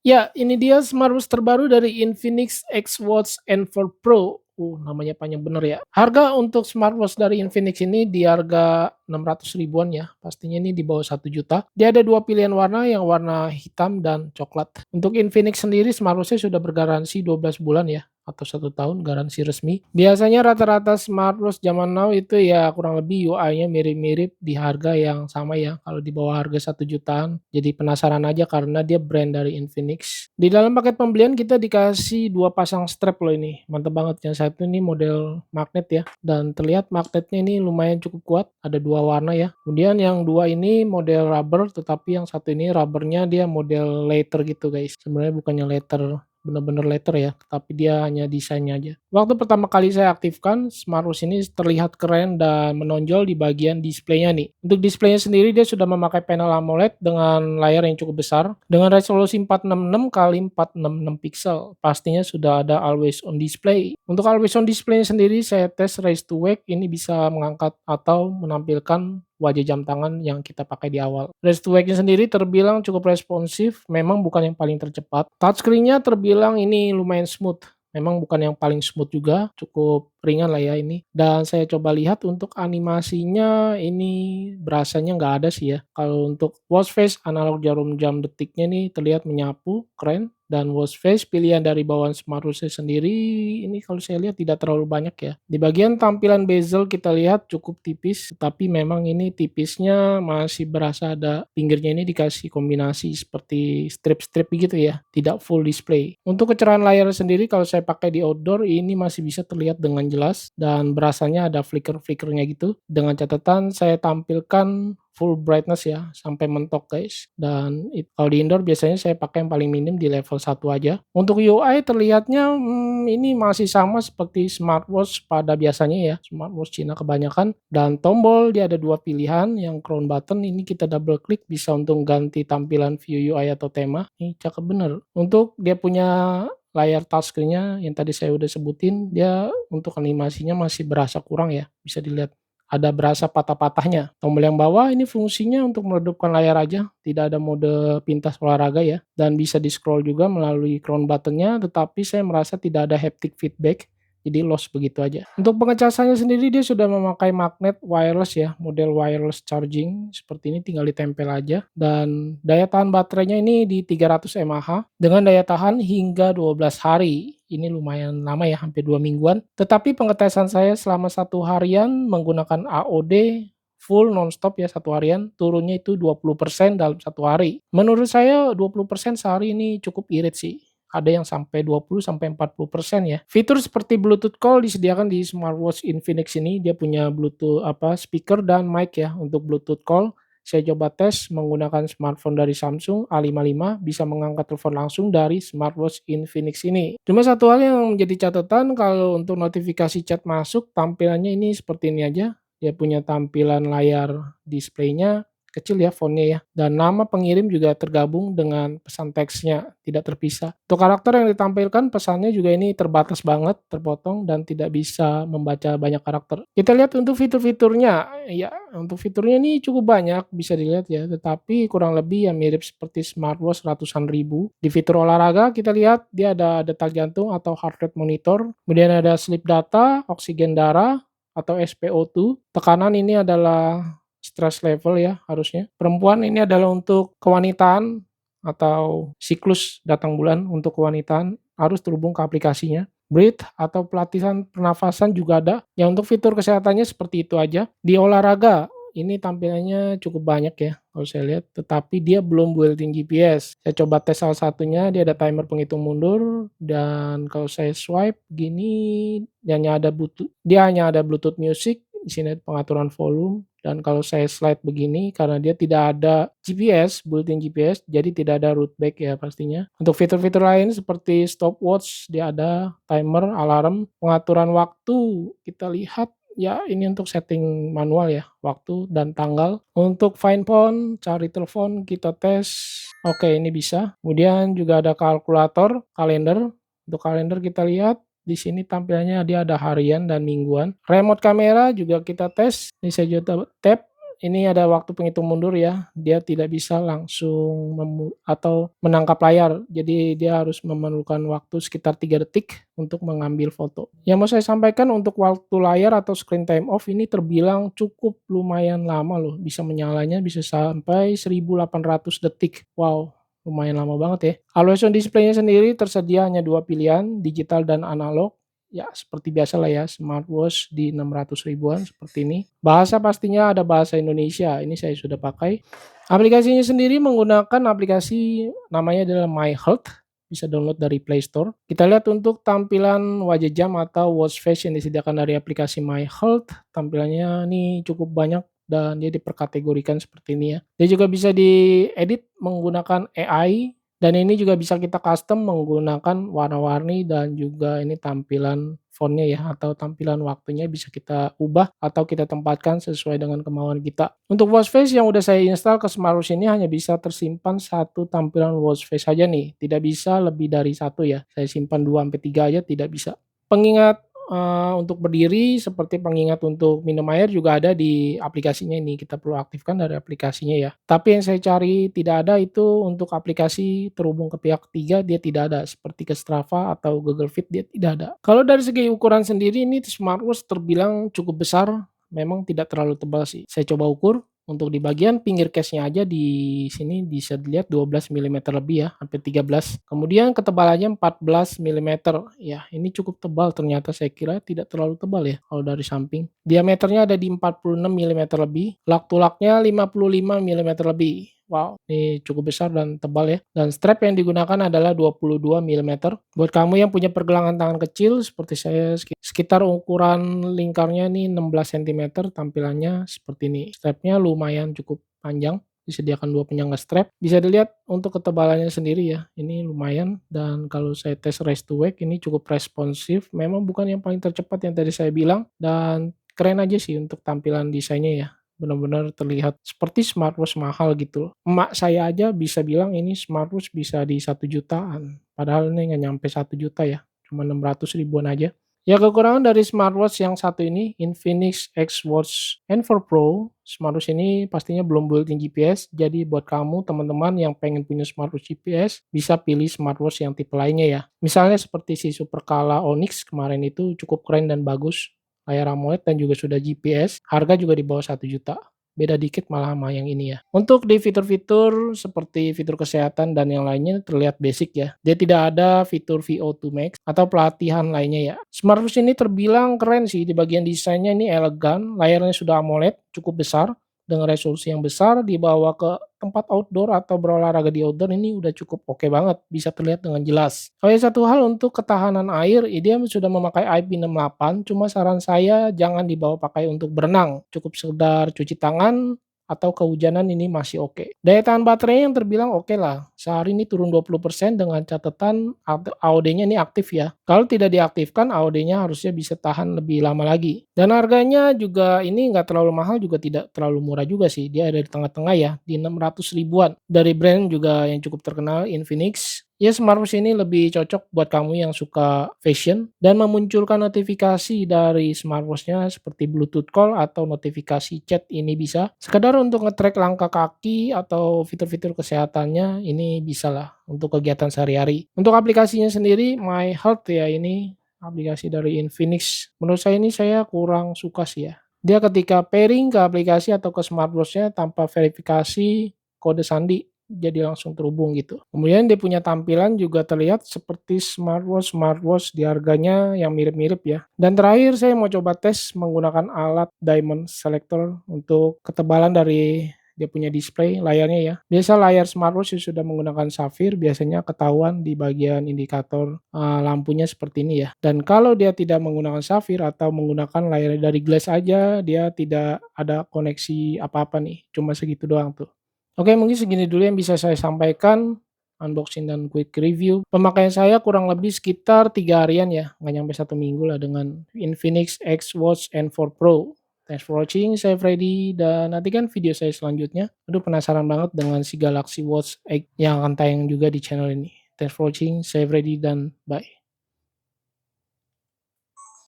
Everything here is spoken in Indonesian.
Ya, ini dia smartwatch terbaru dari Infinix Xwatch N4 Pro. Namanya panjang bener ya. Harga untuk smartwatch dari Infinix ini di harga 600 ribuan ya. Pastinya ini di bawah 1 juta. Dia ada dua pilihan warna, yang warna hitam dan coklat. Untuk Infinix sendiri, smartwatch-nya sudah bergaransi 12 bulan ya, atau 1 tahun garansi resmi. Biasanya rata-rata smartwatch zaman now itu ya kurang lebih UI-nya mirip-mirip di harga yang sama ya, kalau di bawah harga 1 jutaan. Jadi penasaran aja karena dia brand dari Infinix. Di dalam paket pembelian kita dikasih 2 pasang strap loh ini, mantep banget. Yang satu ini model magnet ya, dan terlihat magnetnya ini lumayan cukup kuat, ada 2 warna ya. Kemudian yang 2 ini model rubber, tetapi yang satu ini rubbernya dia model leather gitu guys. Sebenarnya bukannya leather bener-bener letter ya, tapi dia hanya desainnya aja. Waktu pertama kali saya aktifkan, smartwatch ini terlihat keren dan menonjol di bagian displaynya nih. Untuk displaynya sendiri dia sudah memakai panel AMOLED dengan layar yang cukup besar, dengan resolusi 466 kali 466 pixel. Pastinya sudah ada always on display. Untuk always on display sendiri saya tes raise to wake, ini bisa mengangkat atau menampilkan wajah jam tangan yang kita pakai di awal. Raise to wake-nya sendiri terbilang cukup responsif, memang bukan yang paling tercepat. Touchscreen-nya terbilang ini lumayan smooth. Memang bukan yang paling smooth juga, cukup ringan lah ya ini. Dan saya coba lihat untuk animasinya ini berasanya nggak ada sih ya. Kalau untuk watch face analog jarum jam detiknya nih terlihat menyapu, keren. Dan watch face pilihan dari bawaan smartwatch sendiri ini kalau saya lihat tidak terlalu banyak ya. Di bagian tampilan bezel kita lihat cukup tipis, tapi memang ini tipisnya masih berasa ada pinggirnya ini dikasih kombinasi seperti strip-strip gitu ya, tidak full display. Untuk kecerahan layar sendiri kalau saya pakai di outdoor ini masih bisa terlihat dengan jelas dan berasanya ada flicker-flickernya gitu. Dengan catatan saya tampilkan full brightness ya, sampai mentok guys. Dan kalau di indoor biasanya saya pakai yang paling minim di level 1 aja. Untuk UI terlihatnya ini masih sama seperti smartwatch pada biasanya ya, smartwatch Cina kebanyakan. Dan tombol dia ada 2 pilihan, yang crown button ini kita double klik bisa untuk ganti tampilan view UI atau tema. Ini cakep bener. Untuk dia punya layar touchscreen-nya yang tadi saya udah sebutin, dia untuk animasinya masih berasa kurang ya, bisa dilihat ada berasa patah-patahnya. Tombol yang bawah ini fungsinya untuk meredupkan layar aja, tidak ada mode pintas olahraga ya, dan bisa di-scroll juga melalui crown button-nya, tetapi saya merasa tidak ada haptic feedback, jadi lost begitu aja. Untuk pengecasannya sendiri dia sudah memakai magnet wireless ya, model wireless charging seperti ini tinggal ditempel aja, dan daya tahan baterainya ini di 300 mAh dengan daya tahan hingga 12 hari. Ini lumayan lama ya, hampir 2 mingguan. Tetapi pengetesan saya selama 1 harian menggunakan AOD full nonstop ya 1 harian, turunnya itu 20% dalam 1 hari. Menurut saya 20% sehari ini cukup irit sih. Ada yang sampai 20 sampai 40% ya. Fitur seperti Bluetooth call disediakan di smartwatch Infinix ini. Dia punya Bluetooth speaker dan mic ya untuk Bluetooth call. Saya coba tes menggunakan smartphone dari Samsung A55 bisa mengangkat telepon langsung dari smartwatch Infinix ini. Cuma satu hal yang menjadi catatan kalau untuk notifikasi chat masuk tampilannya ini seperti ini aja. Dia punya tampilan layar displaynya kecil ya fontnya ya, dan nama pengirim juga tergabung dengan pesan teksnya, tidak terpisah. Untuk karakter yang ditampilkan pesannya juga ini terbatas banget, terpotong dan tidak bisa membaca banyak karakter. Kita lihat untuk fitur-fiturnya, ya untuk fiturnya ini cukup banyak bisa dilihat ya, tetapi kurang lebih ya mirip seperti smartwatch ratusan ribu. Di fitur olahraga kita lihat dia ada detak jantung atau heart rate monitor, kemudian ada sleep data, oksigen darah atau SpO2. Tekanan ini adalah stress level ya harusnya. Perempuan ini adalah untuk kewanitaan atau siklus datang bulan untuk kewanitaan harus terhubung ke aplikasinya. Breathe atau pelatihan pernafasan juga ada. Yang untuk fitur kesehatannya seperti itu aja. Di olahraga ini tampilannya cukup banyak ya kalau saya lihat, tetapi dia belum built-in GPS. Saya coba tes salah satunya, dia ada timer penghitung mundur dan kalau saya swipe gini dia hanya ada Bluetooth music, di sini ada pengaturan volume, dan kalau saya slide begini karena dia tidak ada GPS, built-in GPS, jadi tidak ada root back ya pastinya. Untuk fitur-fitur lain seperti stopwatch, dia ada timer, alarm, pengaturan waktu, kita lihat ya ini untuk setting manual ya, waktu dan tanggal. Untuk find phone, cari telepon, kita tes. Oke, ini bisa. Kemudian juga ada kalkulator, kalender. Untuk kalender kita lihat di sini tampilannya dia ada harian dan mingguan. Remote kamera juga kita tes. Ini saya coba tap ini ada waktu penghitung mundur ya, dia tidak bisa langsung atau menangkap layar. Jadi dia harus memerlukan waktu sekitar 3 detik untuk mengambil foto. Yang mau saya sampaikan untuk waktu layar atau screen time off ini terbilang cukup lumayan lama loh, bisa menyalanya bisa sampai 1800 detik. Wow, lumayan lama banget ya. Always on display-nya sendiri tersedia hanya 2 pilihan, digital dan analog. Ya, seperti biasa lah ya, smartwatch di 600 ribuan seperti ini. Bahasa pastinya ada bahasa Indonesia, ini saya sudah pakai. Aplikasinya sendiri menggunakan aplikasi namanya adalah My Health, bisa download dari Play Store. Kita lihat untuk tampilan wajah jam atau watch face yang disediakan dari aplikasi My Health, tampilannya ini cukup banyak dan dia diperkategorikan seperti ini ya. Dia juga bisa diedit menggunakan AI. Dan ini juga bisa kita custom menggunakan warna-warni dan juga ini tampilan fontnya ya atau tampilan waktunya bisa kita ubah atau kita tempatkan sesuai dengan kemauan kita. Untuk watch face yang udah saya install ke smartwatch ini hanya bisa tersimpan satu tampilan watch face saja nih, tidak bisa lebih dari satu ya. Saya simpan 2 sampai 3 aja tidak bisa. Pengingat untuk berdiri seperti pengingat untuk minum air juga ada di aplikasinya ini, kita perlu aktifkan dari aplikasinya ya. Tapi yang saya cari tidak ada itu untuk aplikasi terhubung ke pihak ketiga, dia tidak ada, seperti ke Strava atau Google Fit dia tidak ada. Kalau dari segi ukuran sendiri ini smartwatch terbilang cukup besar, memang tidak terlalu tebal sih. Saya coba ukur, untuk di bagian pinggir case-nya aja di sini bisa dilihat 12 milimeter lebih ya, hampir 13. Kemudian ketebalannya 14 milimeter. Ya, ini cukup tebal ternyata, saya kira tidak terlalu tebal ya kalau dari samping. Diameternya ada di 46 milimeter lebih, lak-to-laknya 55 milimeter lebih. Wow, ini cukup besar dan tebal ya. Dan strap yang digunakan adalah 22 milimeter. Buat kamu yang punya pergelangan tangan kecil seperti saya, sekitar ukuran lingkarnya ini 16 cm tampilannya seperti ini. Strapnya lumayan cukup panjang, disediakan 2 penyangga strap. Bisa dilihat untuk ketebalannya sendiri ya, ini lumayan. Dan kalau saya tes raise to wake ini cukup responsif. Memang bukan yang paling tercepat yang tadi saya bilang, dan keren aja sih untuk tampilan desainnya ya. Benar-benar terlihat seperti smartwatch mahal gitu loh. Emak saya aja bisa bilang ini smartwatch bisa di 1 jutaan, padahal ini nggak nyampe 1 juta ya, cuma 600 ribuan aja. Ya, kekurangan dari smartwatch yang satu ini, Infinix X-Watch N4 Pro, smartwatch ini pastinya belum built-in GPS, jadi buat kamu teman-teman yang pengen punya smartwatch GPS, bisa pilih smartwatch yang tipe lainnya ya. Misalnya seperti si Supercala Onyx kemarin itu cukup keren dan bagus, layar AMOLED dan juga sudah GPS, harga juga di bawah 1 juta. Beda dikit malah sama yang ini ya. Untuk di fitur-fitur seperti fitur kesehatan dan yang lainnya terlihat basic ya. Dia tidak ada fitur VO2 Max atau pelatihan lainnya ya. Smartwatch ini terbilang keren sih, di bagian desainnya ini elegan, layarnya sudah AMOLED cukup besar dengan resolusi yang besar, dibawa ke tempat outdoor atau berolahraga di outdoor ini udah cukup oke banget, bisa terlihat dengan jelas. Oh ya, satu hal untuk ketahanan air, dia sudah memakai IP68, cuma saran saya jangan dibawa pakai untuk berenang, cukup sekedar cuci tangan atau kehujanan ini masih oke. Daya tahan baterainya yang terbilang oke lah, sehari ini turun 20% dengan catatan AOD-nya ini aktif ya. Kalau tidak diaktifkan, AOD-nya harusnya bisa tahan lebih lama lagi. Dan harganya juga ini nggak terlalu mahal juga tidak terlalu murah juga sih, dia ada di tengah-tengah ya, di 600 ribuan. Dari brand juga yang cukup terkenal, Infinix. Ya, smartwatch ini lebih cocok buat kamu yang suka fashion dan memunculkan notifikasi dari smartwatch-nya seperti Bluetooth call atau notifikasi chat ini bisa. Sekedar untuk nge-track langkah kaki atau fitur-fitur kesehatannya ini bisa lah untuk kegiatan sehari-hari. Untuk aplikasinya sendiri My Health ya, ini aplikasi dari Infinix. Menurut saya ini saya kurang suka sih ya. Dia ketika pairing ke aplikasi atau ke smartwatch-nya tanpa verifikasi kode sandi, jadi langsung terhubung gitu. Kemudian dia punya tampilan juga terlihat seperti smartwatch di harganya yang mirip-mirip ya. Dan terakhir saya mau coba tes menggunakan alat Diamond Selector untuk ketebalan dari dia punya display layarnya ya. Biasa layar smartwatch sudah menggunakan safir, biasanya ketahuan di bagian indikator lampunya seperti ini ya. Dan kalau dia tidak menggunakan safir atau menggunakan layar dari glass aja, dia tidak ada koneksi apa-apa nih, cuma segitu doang tuh. Oke, mungkin segini dulu yang bisa saya sampaikan, unboxing dan quick review. Pemakaian saya kurang lebih sekitar 3 harian ya, nggak nyampe 1 minggu lah dengan Infinix X-Watch N4 Pro. Thanks for watching, saya Freddy, dan nantikan video saya selanjutnya. Aduh, penasaran banget dengan si Galaxy Watch X yang akan tayang juga di channel ini. Thanks for watching, saya Freddy, dan bye.